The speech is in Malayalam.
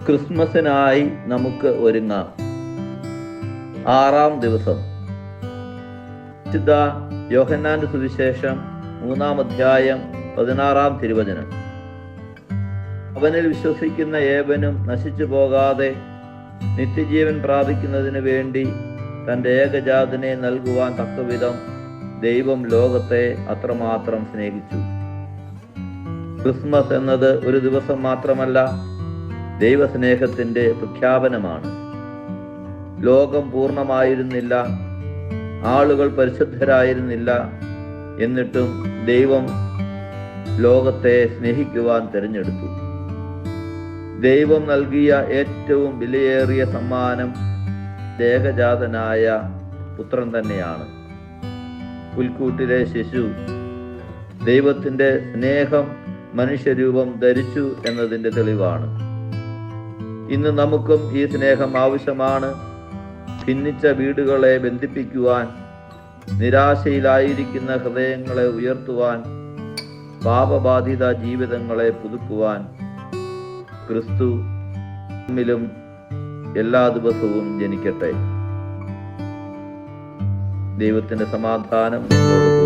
ക്രിസ്മസിനായി നമുക്ക് ഒരുങ്ങാം. 6-ാം ദിവസം. വിശുദ്ധ യോഹന്നാന്റെ സുവിശേഷം 3-ാം അധ്യായം 16-ാം തിരുവചനം. അവനിൽ വിശ്വസിക്കുന്ന ഏവനും നശിച്ചു പോകാതെ നിത്യജീവൻ പ്രാപിക്കുന്നതിന് വേണ്ടി തൻ്റെ ഏകജാതനെ നൽകുവാൻ തക്കവിധം ദൈവം ലോകത്തെ അത്രമാത്രം സ്നേഹിച്ചു. ക്രിസ്മസ് എന്നത് ഒരു ദിവസം മാത്രമല്ല, ദൈവസ്നേഹത്തിൻ്റെ പ്രഖ്യാപനമാണ്. ലോകം പൂർണ്ണമായിരുന്നില്ല, ആളുകൾ പരിശുദ്ധരായിരുന്നില്ല, എന്നിട്ടും ദൈവം ലോകത്തെ സ്നേഹിക്കുവാൻ തിരഞ്ഞെടുത്തു. ദൈവം നൽകിയ ഏറ്റവും വിലയേറിയ സമ്മാനം ഏകജാതനായ പുത്രൻ തന്നെയാണ്. പുൽക്കൂട്ടിലെ ശിശു ദൈവത്തിൻ്റെ സ്നേഹം മനുഷ്യരൂപം ധരിച്ചു എന്നതിൻ്റെ തെളിവാണ്. ഇന്ന് നമുക്കും ഈ സ്നേഹം ആവശ്യമാണ്. ഭിന്നിച്ച വീടുകളെ ബന്ധിപ്പിക്കുവാൻ, നിരാശയിലായിരിക്കുന്ന ഹൃദയങ്ങളെ ഉയർത്തുവാൻ, പാപബാധിത ജീവിതങ്ങളെ പുതുക്കുവാൻ ക്രിസ്തു നമ്മിലും എല്ലാ ദിവസവും ജനിക്കട്ടെ. ദൈവത്തിൻ്റെ സമാധാനം നിങ്ങളോട്